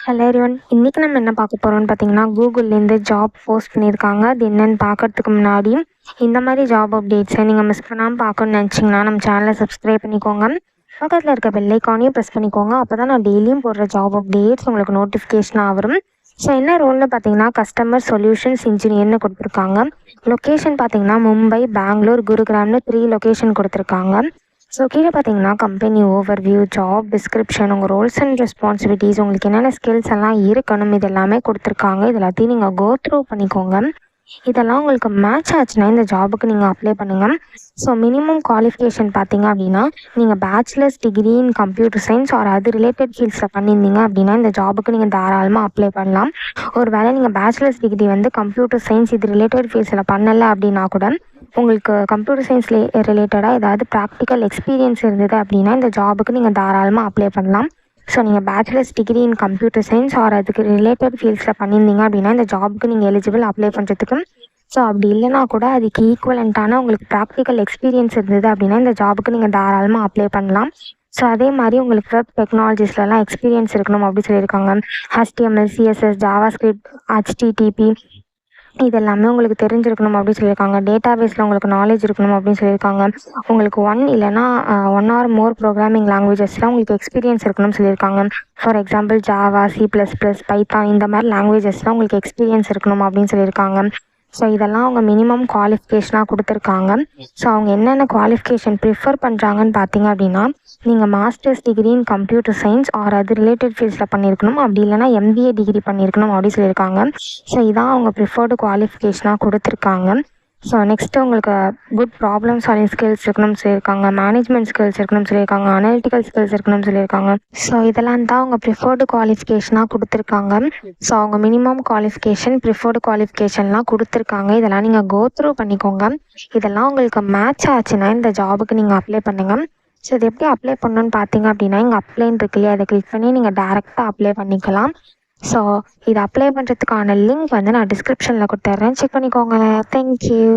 Hello everyone. இன்றைக்கி நம்ம என்ன பார்க்க போகிறோம்னு பார்த்தீங்கன்னா, கூகுள்லேருந்து ஜாப் போஸ்ட் பண்ணியிருக்காங்க. அது என்னென்னு பார்க்கறதுக்கு முன்னாடி இந்த மாதிரி ஜாப் அப்டேட்ஸை நீங்கள் மிஸ் பண்ணாமல் பார்க்கணுன்னு நினச்சிங்கன்னா நம்ம சேனலை சப்ஸ்கிரைப் பண்ணிக்கோங்க. பக்கத்தில் இருக்க பெல் ஐக்கானையும் ப்ரெஸ் பண்ணிக்கோங்க. அப்போ தான் நான் டெய்லியும் போடுற ஜாப் அப்டேட்ஸ் உங்களுக்கு நோட்டிஃபிகேஷனாக வரும். ஸோ என்ன ரோல்னு பார்த்தீங்கன்னா, கஸ்டமர் சொல்யூஷன்ஸ் இன்ஜினியர்னு கொடுத்துருக்காங்க. லொக்கேஷன் பார்த்தீங்கன்னா மும்பை, பெங்களூர், குருகிராம்னு 3 லொக்கேஷன் கொடுத்துருக்காங்க. ஸோ கீழே பார்த்தீங்கன்னா கம்பெனி ஓவர்வியூ, ஜாப் டிஸ்கிரிப்ஷன், உங்கள் ரோல்ஸ் அண்ட் ரெஸ்பான்சிபிலிட்டிஸ், உங்களுக்கு என்னென்ன ஸ்கில்ஸ் எல்லாம் இருக்கணும், இது எல்லாமே கொடுத்துருக்காங்க. இது எல்லாத்தையும் நீங்கள் கோ த்ரூ பண்ணிக்கோங்க. இதெல்லாம் உங்களுக்கு மேட்ச் ஆச்சுன்னா இந்த ஜாபுக்கு நீங்கள் அப்ளை பண்ணுங்கள். ஸோ மினிமம் குவாலிஃபிகேஷன் பார்த்தீங்க அப்படின்னா, நீங்கள் bachelors degree in computer science or அது ரிலேட்டட் ஃபீல்ட்ஸில் பண்ணியிருந்தீங்க அப்படின்னா இந்த ஜாபுக்கு நீங்கள் தாராளமாக அப்ளை பண்ணலாம். ஒரு வேளை நீங்கள் பேச்சுலர்ஸ் டிகிரி வந்து கம்ப்யூட்டர் சயின்ஸ் இது ரிலேட்டட் ஃபீல்ட்ஸில் பண்ணலை அப்படின்னா கூட உங்களுக்கு கம்ப்யூட்டர் சயின்ஸ் ரிலேட்டடாக ஏதாவது ப்ராக்டிக்கல் எக்ஸ்பீரியன்ஸ் இருந்தது அப்படின்னா இந்த ஜாபுக்கு நீங்கள் தாராளமாக அப்ளை பண்ணலாம். ஸோ நீங்கள் bachelors degree in computer science or அதுக்கு ரிலேட்டட் ஃபீல்ட்ஸில் பண்ணியிருந்தீங்க அப்படின்னா இந்த ஜாபுக்கு நீங்கள் எலிஜிபிள் அப்ளை பண்ணுறதுக்கு. ஸோ அப்படி இல்லைனா கூட அதுக்கு ஈக்குவலண்ட்டான உங்களுக்கு ப்ராக்டிக்கல் எக்ஸ்பீரியன்ஸ் இருந்தது அப்படின்னா இந்த ஜாபுக்கு நீங்கள் தாராளமாக அப்ளை பண்ணலாம். ஸோ அதே மாதிரி உங்களுக்கு வெப் டெக்னாலஜிஸ்லலாம் எக்ஸ்பீரியன்ஸ் இருக்கணும் அப்படின்னு சொல்லியிருக்காங்க. HTML, CSS, JavaScript, HTTP இதெல்லாமே உங்களுக்கு தெரிஞ்சிருக்கணும் அப்படின்னு சொல்லியிருக்காங்க. டேட்டாபேஸில் உங்களுக்கு நாலேஜ் இருக்கணும் அப்படின்னு சொல்லியிருக்காங்க. உங்களுக்கு 1 இல்லைனா 1 ஆர் மோர் ப்ரோக்ராமிங் லாங்குவேஜஸில் உங்களுக்கு எக்ஸ்பீரியன்ஸ் இருக்கணும்னு சொல்லியிருக்காங்க. For example Java, C++, Python இந்த மாதிரி லாங்குவேஜஸில் உங்களுக்கு எக்ஸ்பீரியன்ஸ் இருக்கணும் அப்படின்னு சொல்லியிருக்காங்க. ஸோ இதெல்லாம் அவங்க மினிமம் குவாலிஃபிகேஷனாக கொடுத்துருக்காங்க. ஸோ அவங்க என்னென்ன குவாலிஃபிகேஷன் ப்ரிஃபர் பண்ணுறாங்கன்னு பார்த்தீங்க அப்படின்னா, நீங்கள் masters degree in computer science or அது ரிலேட்டட் ஃபீல்ட்ஸில் பண்ணியிருக்கணும். அப்படி இல்லைனா MBA டிகிரி பண்ணியிருக்கணும் அப்படின்னு சொல்லியிருக்காங்க. ஸோ இதான் அவங்க ப்ரிஃபர்டு குவாலிஃபிகேஷனாக கொடுத்துருக்காங்க. ஸோ நெக்ஸ்ட்டு உங்களுக்கு குட் ப்ராப்ளம் சால்விங் ஸ்கில்ஸ் இருக்கணும்னு சொல்லியிருக்காங்க. மேனேஜ்மெண்ட் ஸ்கில்ஸ் இருக்கணும்னு சொல்லியிருக்காங்க. அனலிட்டிக்கல் ஸ்கில்ஸ் இருக்கணும்னு சொல்லியிருக்காங்க. ஸோ இதெல்லாம் தான் அவங்க ப்ரிஃபர்டு குவாலிஃபிகேஷனாக கொடுத்துருக்காங்க. ஸோ அவங்க மினிமம் குவாலிஃபிகேஷன், ப்ரிஃபர்டு குவாலிஃபிகேஷன்லாம் கொடுத்துருக்காங்க. இதெல்லாம் நீங்கள் கோ த்ரூ பண்ணிக்கோங்க. இதெல்லாம் உங்களுக்கு மேட்ச் ஆச்சுன்னா இந்த ஜாபுக்கு நீங்கள் அப்ளை பண்ணுங்கள். ஸோ இது எப்படி அப்ளை பண்ணணுன்னு பார்த்தீங்க அப்படின்னா, இங்கே அப்ளைன்னு இருக்கு இல்லையா, அதை கிளிக் பண்ணி நீங்கள் டேரெக்டாக அப்ளை பண்ணிக்கலாம். ஸோ இது அப்ளை பண்ணுறதுக்கான லிங்க் வந்து நான் டிஸ்கிரிப்ஷனில் கொடுத்துட்றேன். செக் பண்ணிக்கோங்க. தேங்க்யூ.